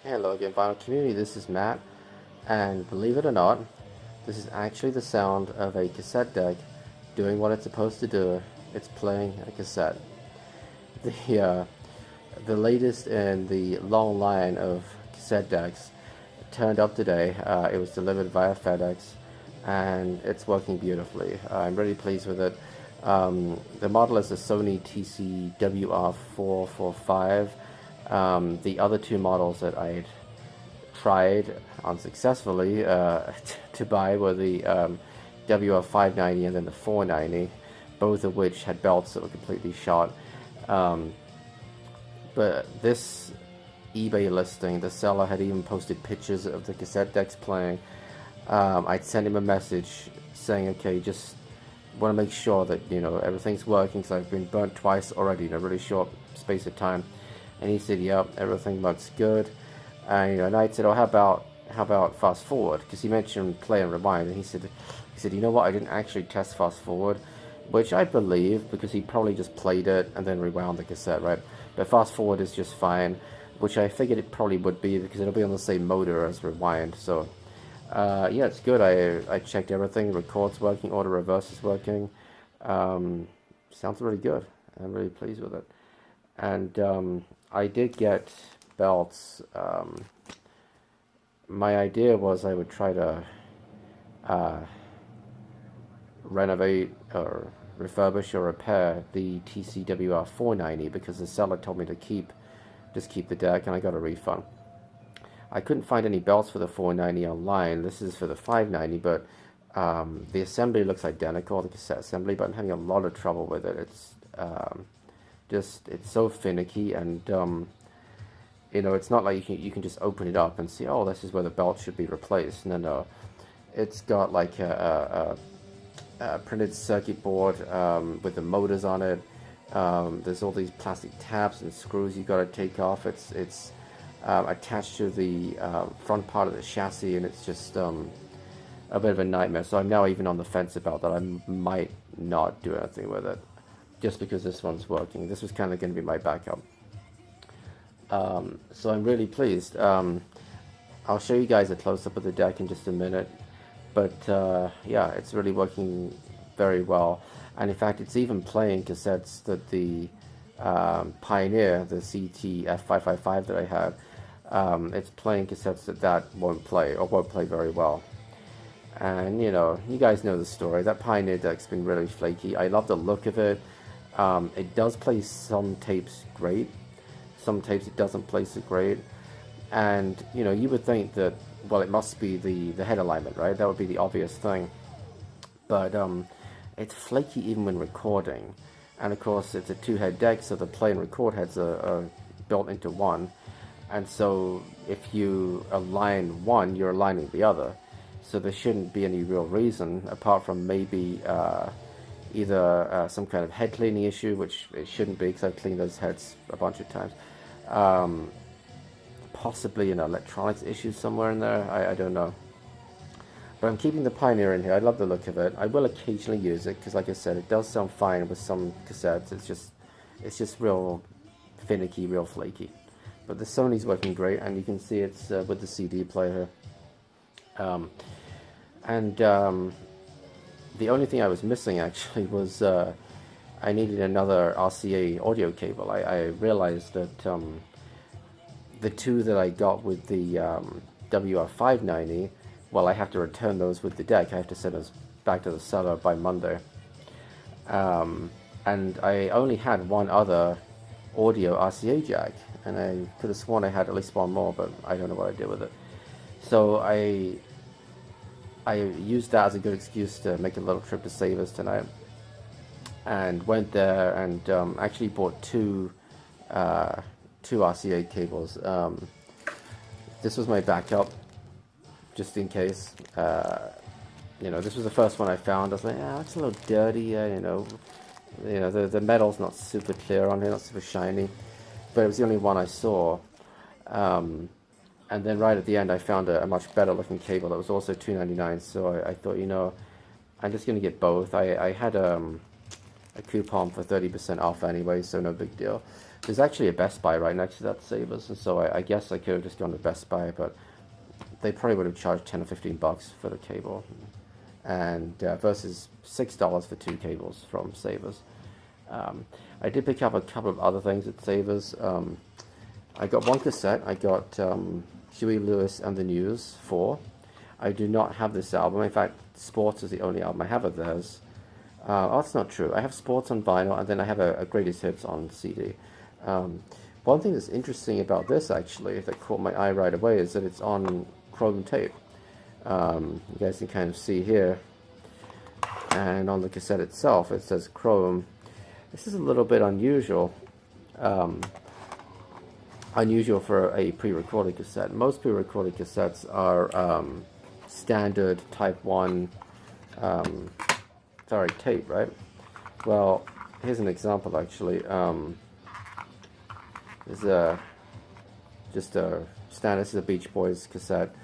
Hello again, Vinyl Community. This is Matt, and believe it or not, this is actually the sound of a cassette deck doing what it's supposed to do. It's playing a cassette. The uh, the latest in the long line of cassette decks turned up today. It was delivered via FedEx, and it's working beautifully. I'm really pleased with it. The model is a Sony TC-WH455. The other two models that I'd tried unsuccessfully to buy were the WF590 and then the 490, both of which had belts that were completely shot. Um, but this eBay listing, the seller had even posted pictures of the cassette decks playing. I'd sent him a message saying, okay, just want to make sure that everything's working because I've been burnt twice already in a really short space of time. And he said, yep, everything looks good. And I said, oh, how about fast forward? Because he mentioned play and rewind, and he said, you know what? I didn't actually test fast forward, which I believe because he probably just played it and then rewound the cassette, right? But fast forward is just fine, which I figured it probably would be because it'll be on the same motor as rewind. So yeah, it's good. I checked everything. Record's working, auto reverse is working. Sounds really good. I'm really pleased with it. And I did get belts. My idea was I would try to uh, renovate or refurbish or repair the TCWR 490 because the seller told me to just keep the deck, and I got a refund. I couldn't find any belts for the 490 online. This is for the 590, but the assembly looks identical, the cassette assembly, but I'm having a lot of trouble with it. It's so finicky, and it's not like you can just open it up and see, oh, this is where the belt should be replaced. No, it's got like a printed circuit board with the motors on it. There's all these plastic tabs and screws you got to take off. It's attached to the front part of the chassis, and it's just a bit of a nightmare. So I'm now even on the fence about that. I might not do anything with it, just because this one's working. This was kind of going to be my backup. So I'm really pleased. I'll show you guys a close-up of the deck in just a minute. But yeah, it's really working very well. And in fact, it's even playing cassettes that the Pioneer, the CT-F555 that I had, it's playing cassettes that won't play or won't play very well. And you guys know the story. That Pioneer deck's been really flaky. I love the look of it. It does play some tapes great. Some tapes it doesn't play so great. And you would think that, well, it must be the head alignment, right? That would be the obvious thing. But it's flaky even when recording. And of course, it's a two-head deck, so the play and record heads are built into one. And so if you align one, you're aligning the other. So there shouldn't be any real reason, apart from maybe either some kind of head cleaning issue, which it shouldn't be because I've cleaned those heads a bunch of times. Possibly an electronics issue somewhere in there. I don't know. But I'm keeping the Pioneer in here. I love the look of it. I will occasionally use it because, like I said, it does sound fine with some cassettes. It's just real finicky, real flaky. But the Sony's working great, and you can see it's with the CD player. And the only thing I was missing actually was I needed another RCA audio cable. I realized that the two that I got with the WR590, well, I have to return those with the deck. I have to send those back to the seller by Monday. And I only had one other audio RCA jack, and I could have sworn I had at least one more, but I don't know what I did with it. So I used that as a good excuse to make a little trip to Savers tonight, and went there and actually bought two RCA cables. This was my backup, just in case. This was the first one I found. I was like, it's a little dirty. The metal's not super clear on here, not super shiny, but it was the only one I saw. And then right at the end, I found a much better looking cable that was also $2.99. So I thought, I'm just going to get both. I had a coupon for 30% off anyway, so no big deal. There's actually a Best Buy right next to that Savers, and so I guess I could have just gone to Best Buy, but they probably would have charged 10 or 15 bucks for the cable, and versus $6 for 2 cables from Savers. I did pick up a couple of other things at Savers. I got one cassette. I got Huey Lewis and the News 4. I do not have this album. In fact, Sports is the only album I have of theirs. Oh, that's not true. I have Sports on vinyl, and then I have a Greatest Hits on CD. One thing that's interesting about this, actually, that caught my eye right away, is that it's on chrome tape. You guys can kind of see here, and on the cassette itself, it says chrome. This is a little bit unusual. Unusual for a pre-recorded cassette. Most pre-recorded cassettes are standard Type 1 tape, right? Well, here's an example, actually. There's just a standard, this is a Beach Boys cassette.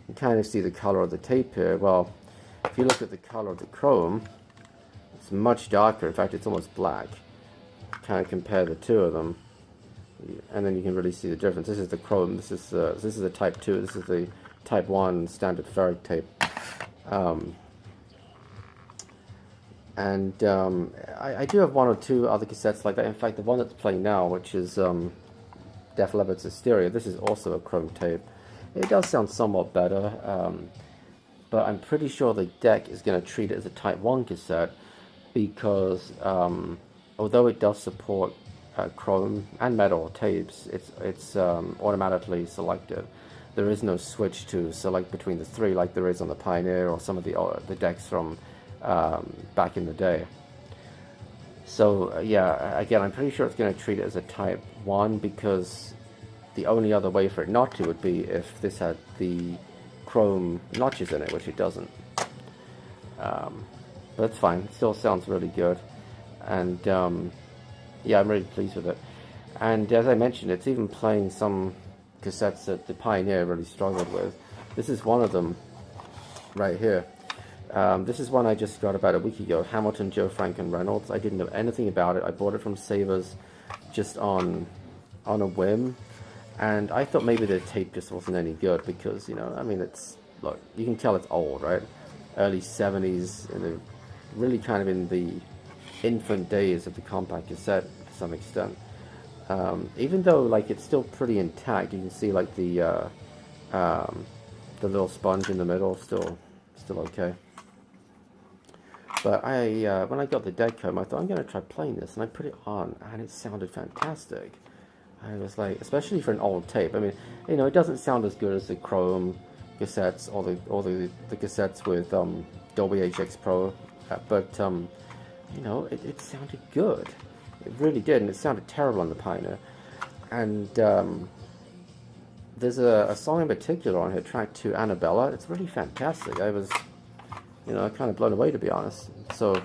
You can kind of see the color of the tape here. Well, if you look at the color of the chrome, it's much darker. In fact, it's almost black. Kind of compare the two of them, and then you can really see the difference. This is the chrome. This is the Type 2. This is the Type 1 standard ferric tape. I do have one or two other cassettes like that. In fact, the one that's playing now, which is Def Leppard's Hysteria, this is also a chrome tape. It does sound somewhat better, but I'm pretty sure the deck is going to treat it as a Type 1 cassette because although it does support chrome and metal tapes, it's automatically selected. There is no switch to select between the three like there is on the Pioneer or some of the decks from back in the day. So yeah, again, I'm pretty sure it's going to treat it as a Type 1 because the only other way for it not to would be if this had the chrome notches in it, which it doesn't. But it's fine. It still sounds really good. And yeah, I'm really pleased with it. And as I mentioned, it's even playing some cassettes that the Pioneer really struggled with. This is one of them right here. This is one I just got about a week ago, Hamilton, Joe, Frank, and Reynolds. I didn't know anything about it. I bought it from Savers just on a whim. And I thought maybe the tape just wasn't any good because, you know, I mean, look, you can tell it's old, right? Early 70s, really kind of in the infant days of the compact cassette to some extent. Even though, like, it's still pretty intact, you can see, like, the little sponge in the middle, still okay. But when I got the deck home, I thought, I'm going to try playing this, and I put it on, and it sounded fantastic. I was like, especially for an old tape. I mean, you know, it doesn't sound as good as the chrome cassettes or the cassettes with Dolby HX Pro, but you know, it sounded good. It really did, and it sounded terrible on the Pioneer. And there's a song in particular on here, track 2, Annabella. It's really fantastic. I was, you know, kind of blown away, to be honest. So,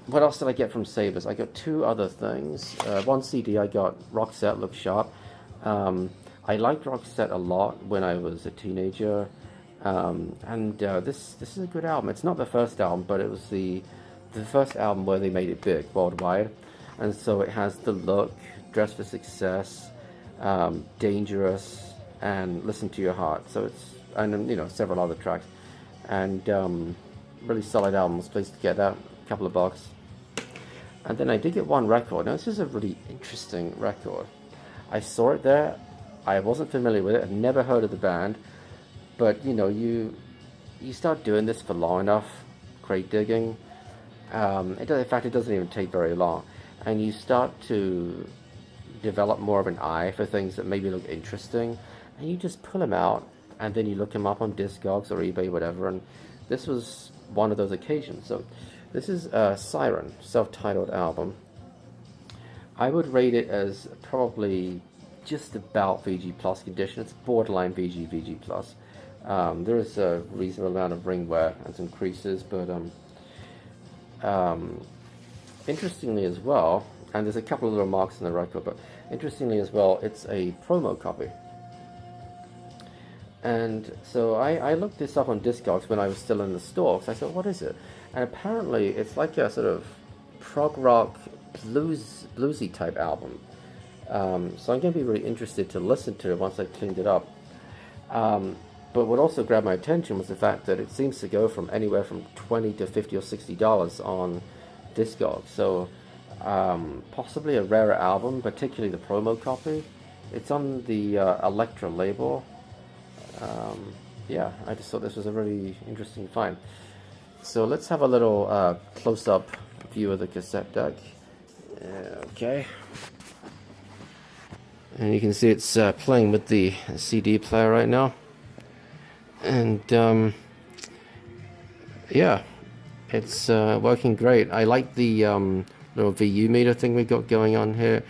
what else did I get from Savers? I got 2 other things. One CD I got, Roxette Look Sharp. I liked Roxette a lot when I was a teenager, and this is a good album. It's not the first album, but it was the first album where they made it big worldwide, and so it has The Look, Dress for Success, Dangerous, and Listen to Your Heart. So and you know, several other tracks, and really solid album. I was pleased to get that. Couple of bucks. And then I did get one record. Now this is a really interesting record. I saw it there. I wasn't familiar with it. I'd never heard of the band. But you know, you start doing this for long enough, crate digging. In fact, it doesn't even take very long, and you start to develop more of an eye for things that maybe look interesting, and you just pull them out, and then you look them up on Discogs or eBay, whatever. And this was one of those occasions. So. This is Siren, self-titled album. I would rate it as probably just about VG Plus condition. It's borderline VG Plus. There is a reasonable amount of ring wear and some creases, but interestingly as well, and there's a couple of little marks in the record, but interestingly as well, it's a promo copy. And so I looked this up on Discogs when I was still in the store, because I thought, what is it? And apparently it's like a sort of prog rock bluesy type album. So I'm going to be really interested to listen to it once I've cleaned it up. But what also grabbed my attention was the fact that it seems to go from anywhere from $20 to $50 or $60 on Discogs. So possibly a rarer album, particularly the promo copy. It's on the Elektra label. Yeah, I just thought this was a really interesting find. So let's have a little close-up view of the cassette deck. Okay. And you can see it's playing with the CD player right now. And yeah, it's working great. I like the little VU meter thing we got going on here.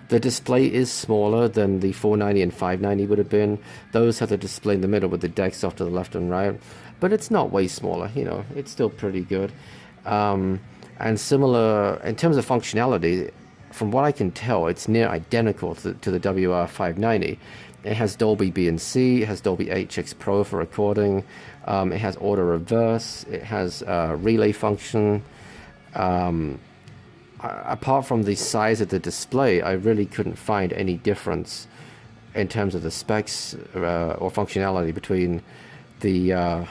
The display is smaller than the 490 and 590 would have been. Those have the display in the middle with the decks off to the left and right. But it's not way smaller, you know, it's still pretty good. And similar, in terms of functionality, from what I can tell, it's near identical to the WR590. It has Dolby B and C, it has Dolby HX Pro for recording, it has auto reverse, it has relay function. Apart from the size of the display, I really couldn't find any difference in terms of the specs or functionality between the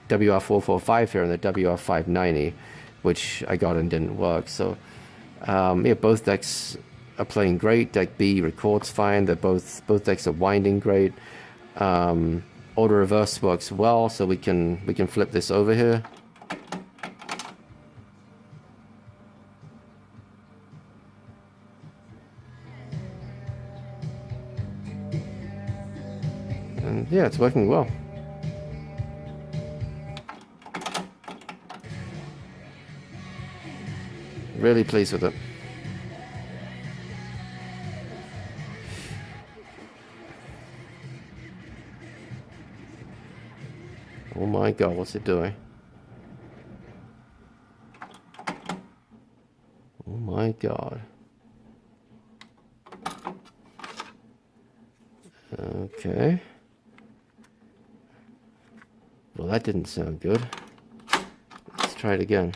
WR455 here and the WR590, which I got and didn't work. So yeah, both decks are playing great. Deck B records fine. Both decks are winding great. Auto reverse works well, so we can flip this over here. And yeah, it's working well. Really pleased with it. Oh my god, what's it doing? Oh my god. Okay. Well, that didn't sound good. Let's try it again.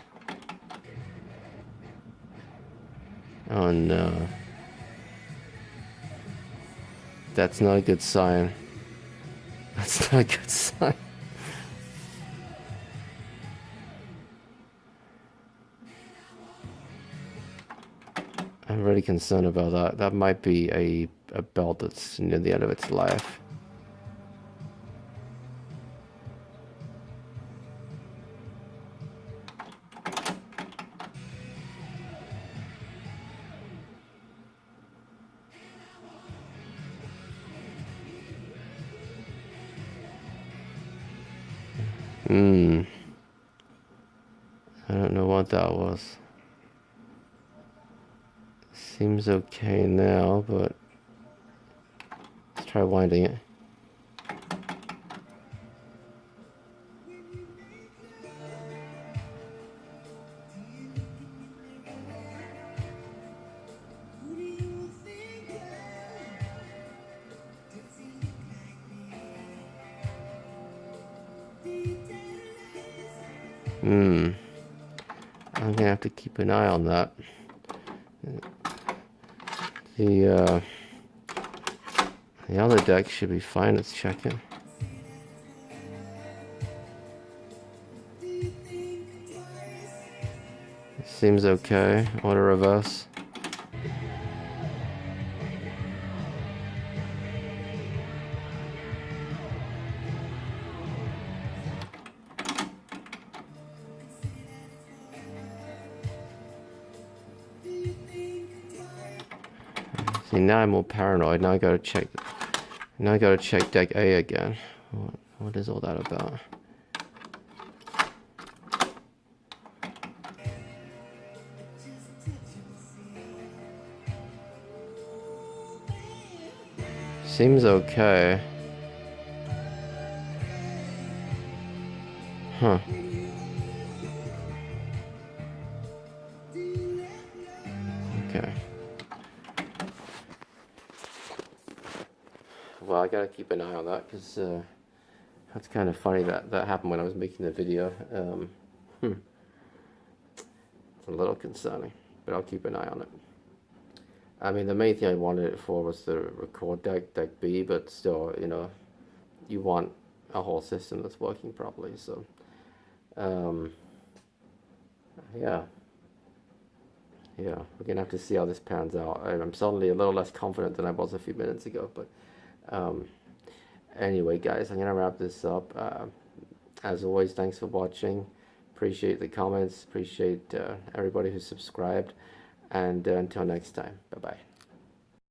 Oh no. That's not a good sign. That's not a good sign. I'm really concerned about that. That might be a belt that's near the end of its life. I don't know what that was. Seems okay now, but let's try winding it. I'm gonna have to keep an eye on that. The other deck should be fine. Let's check it. Seems okay. Auto reverse. See, now I'm more paranoid. Now I gotta check. Now I gotta check deck A again. What is all that about? Seems okay. Huh. Okay. Well, I gotta keep an eye on that because that's kind of funny that happened when I was making the video. It's a little concerning, but I'll keep an eye on it. I mean, the main thing I wanted it for was the record deck B, but still, you know, you want a whole system that's working properly. So, um, yeah, we're gonna have to see how this pans out. I'm suddenly a little less confident than I was a few minutes ago, but um, anyway, guys, I'm gonna wrap this up. As always, thanks for watching. Appreciate the comments. Appreciate everybody who subscribed. And until next time, bye bye.